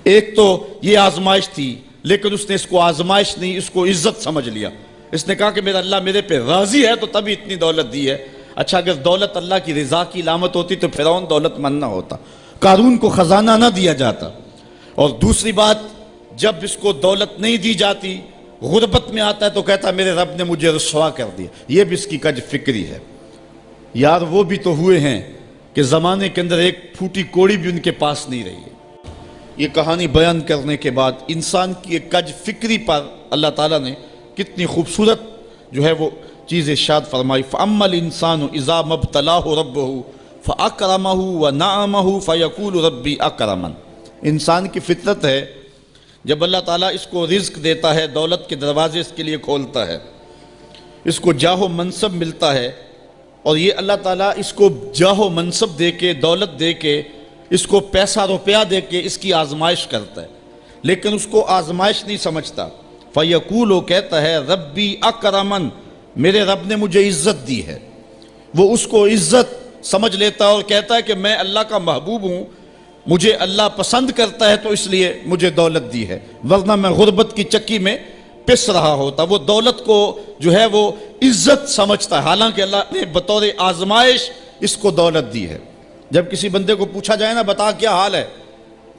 ایک تو یہ آزمائش تھی، لیکن اس نے اس کو آزمائش نہیں، اس کو عزت سمجھ لیا۔ اس نے کہا کہ میرا اللہ میرے پہ راضی ہے تو تبھی اتنی دولت دی ہے۔ اچھا اگر دولت اللہ کی رضا کی علامت ہوتی تو فرعون دولت مند نہ ہوتا، قارون کو خزانہ نہ دیا جاتا۔ اور دوسری بات، جب اس کو دولت نہیں دی جاتی، غربت میں آتا ہے تو کہتا ہے میرے رب نے مجھے رسوا کر دیا۔ یہ بھی اس کی کج فکری ہے۔ یار وہ بھی تو ہوئے ہیں کہ زمانے کے اندر ایک پھوٹی کوڑی بھی ان کے پاس نہیں رہی ہے۔ یہ کہانی بیان کرنے کے بعد انسان کی ایک کج فکری پر اللہ تعالیٰ نے کتنی خوبصورت جو ہے وہ چیز ارشاد فرمائی۔ فَأَمَّا الْإِنسَانُ إِذَا مَا ابْتَلَاهُ رَبُّهُ فَأَكْرَمَهُ وَنَعَمَهُ فَيَقُولُ رَبِّي أَكْرَمَنِ۔ انسان کی فطرت ہے جب اللہ تعالیٰ اس کو رزق دیتا ہے، دولت کے دروازے اس کے لیے کھولتا ہے، اس کو جاہ و منصب ملتا ہے، اور یہ اللہ تعالیٰ اس کو جاہ و منصب دے کے، دولت دے کے، اس کو پیسہ روپیہ دے کے اس کی آزمائش کرتا ہے، لیکن اس کو آزمائش نہیں سمجھتا۔ فَيَقُولُ، وہ کہتا ہے ربی اکرمن، میرے رب نے مجھے عزت دی ہے۔ وہ اس کو عزت سمجھ لیتا ہے اور کہتا ہے کہ میں اللہ کا محبوب ہوں، مجھے اللہ پسند کرتا ہے تو اس لیے مجھے دولت دی ہے، ورنہ میں غربت کی چکی میں پس رہا ہوتا۔ وہ دولت کو جو ہے وہ عزت سمجھتا ہے، حالانکہ اللہ نے بطور آزمائش اس کو دولت دی ہے۔ جب کسی بندے کو پوچھا جائے نا بتا کیا حال ہے،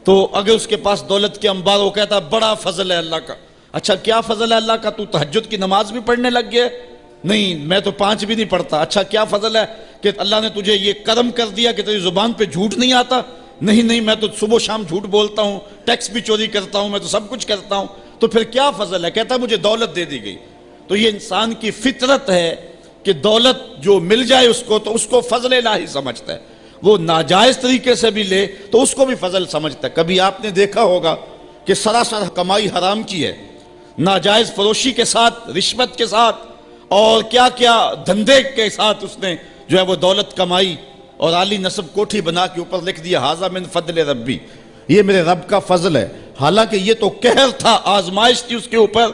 تو اگر اس کے پاس دولت کے انبار، وہ کہتا ہے بڑا فضل ہے اللہ کا۔ اچھا کیا فضل ہے اللہ کا؟ تو تہجد کی نماز بھی پڑھنے لگ گیا؟ نہیں، میں تو 5 بھی نہیں پڑھتا۔ اچھا کیا فضل ہے کہ اللہ نے تجھے یہ کرم کر دیا کہ تیری زبان پہ جھوٹ نہیں آتا؟ نہیں، میں تو صبح و شام جھوٹ بولتا ہوں، ٹیکس بھی چوری کرتا ہوں، میں تو سب کچھ کرتا ہوں۔ تو پھر کیا فضل ہے؟ کہتا ہے مجھے دولت دے دی گئی۔ تو یہ انسان کی فطرت ہے کہ دولت جو مل جائے اس کو تو اس کو فضل الہی سمجھتا ہے، وہ ناجائز طریقے سے بھی لے تو اس کو بھی فضل سمجھتا ہے۔ کبھی آپ نے دیکھا ہوگا کہ سراسر کمائی حرام کی ہے، ناجائز فروشی کے ساتھ، رشوت کے ساتھ، اور کیا کیا دھندے کے ساتھ اس نے جو ہے وہ دولت کمائی، اور عالی نصب کوٹھی بنا کے اوپر لکھ دیا ھذا من فضل ربی، یہ میرے رب کا فضل ہے۔ حالانکہ یہ تو قہر تھا، آزمائش تھی اس کے اوپر،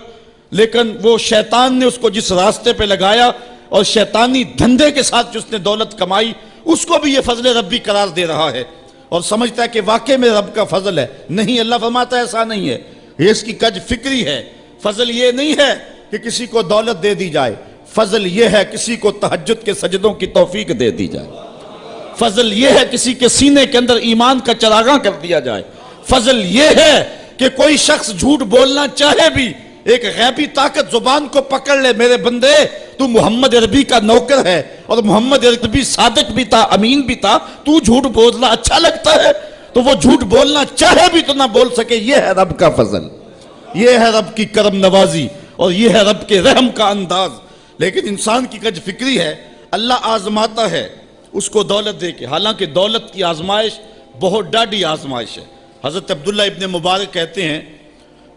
لیکن وہ شیطان نے اس کو جس راستے پہ لگایا اور شیطانی دھندے کے ساتھ جو اس نے دولت کمائی، اس کو بھی یہ فضل ربی قرار دے رہا ہے اور سمجھتا ہے کہ واقعی میرے رب کا فضل ہے۔ نہیں، اللہ فرماتا ہے ایسا نہیں ہے، یہ اس کی کج فکری ہے۔ فضل یہ نہیں ہے کہ کسی کو دولت دے دی جائے، فضل یہ ہے کسی کو تہجد کے سجدوں کی توفیق دے دی جائے، فضل یہ ہے کسی کے سینے کے اندر ایمان کا چراغاں کر دیا جائے، فضل یہ ہے کہ کوئی شخص جھوٹ بولنا چاہے بھی ایک غیبی طاقت زبان کو پکڑ لے، میرے بندے تو محمد عربی کا نوکر ہے اور محمد عربی صادق بھی تھا، امین بھی تھا، تو جھوٹ بولنا اچھا لگتا ہے، تو وہ جھوٹ بولنا چاہے بھی تو نہ بول سکے۔ یہ ہے رب کا فضل، یہ ہے رب کی کرم نوازی، اور یہ ہے رب کے رحم کا انداز۔ لیکن انسان کی کج فکری ہے، اللہ آزماتا ہے اس کو دولت دے کے، حالانکہ دولت کی آزمائش بہت ڈاڈی آزمائش ہے۔ حضرت عبداللہ ابن مبارک کہتے ہیں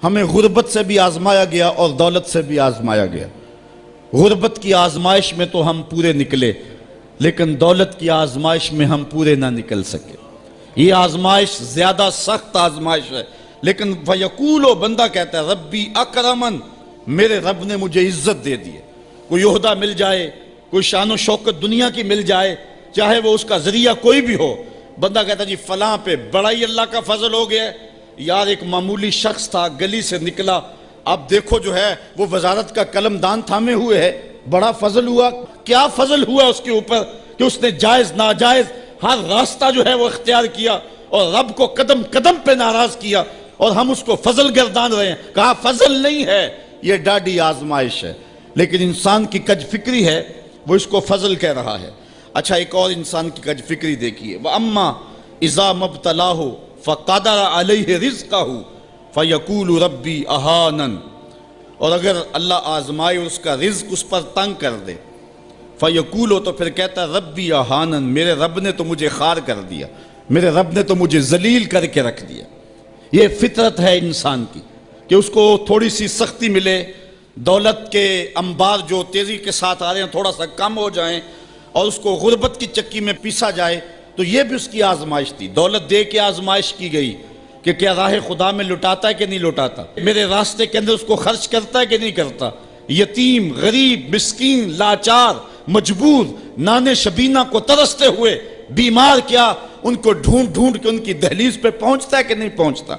ہمیں غربت سے بھی آزمایا گیا اور دولت سے بھی آزمایا گیا۔ غربت کی آزمائش میں تو ہم پورے نکلے، لیکن دولت کی آزمائش میں ہم پورے نہ نکل سکے۔ یہ آزمائش زیادہ سخت آزمائش ہے، لیکن فَيَقُولُ، بندہ کہتا ہے ربی اکرمن، میرے رب نے مجھے عزت دے دی ہے۔ کوئی عہدہ مل جائے، کوئی شان و شوکت دنیا کی مل جائے، چاہے وہ اس کا ذریعہ کوئی بھی ہو، بندہ کہتا ہے جی فلاں پہ بڑا ہی اللہ کا فضل ہو گیا ہے۔ یار ایک معمولی شخص تھا، گلی سے نکلا، اب دیکھو جو ہے وہ وزارت کا قلم دان تھامے ہوئے ہے، بڑا فضل ہوا۔ کیا فضل ہوا اس کے اوپر کہ اس نے جائز ناجائز ہر راستہ جو ہے وہ اختیار کیا اور رب کو قدم قدم پہ ناراض کیا، اور ہم اس کو فضل گردان رہے ہیں۔ کہا فضل نہیں ہے، یہ ڈاڈی آزمائش ہے۔ لیکن انسان کی کج فکری ہے، وہ اس کو فضل کہہ رہا ہے۔ اچھا ایک اور انسان کی کج فکری دیکھیے، وَأَمَّا إِذَا مَا ابْتَلَاهُ فَقَدَرَ عَلَيْهِ رِزْقَهُ فَيَقُولُ رَبِّي أَهَانَنِ، اور اگر اللہ آزمائے اس کا رزق اس پر تنگ کر دے، فَيَقُولُ، تو پھر کہتا ہے رَبِّي أَهَانَنِ، میرے رب نے تو مجھے خوار کر دیا، میرے رب نے تو مجھے ذلیل کر کے رکھ دیا۔ یہ فطرت ہے انسان کی کہ اس کو تھوڑی سی سختی ملے، دولت کے انبار جو تیزی کے ساتھ آ رہے ہیں تھوڑا سا کم ہو جائیں، اور اس کو غربت کی چکی میں پیسا جائے۔ تو یہ بھی اس کی آزمائش تھی، دولت دے کے آزمائش کی گئی کہ کیا راہ خدا میں لٹاتا ہے کہ نہیں لٹاتا، میرے راستے کے اندر اس کو خرچ کرتا ہے کہ نہیں کرتا۔ یتیم، غریب، مسکین، لاچار، مجبور، نانے شبینہ کو ترستے ہوئے، بیمار، کیا ان کو ڈھونڈ ڈھونڈ کے ان کی دہلیز پہ پہنچتا ہے کہ نہیں پہنچتا۔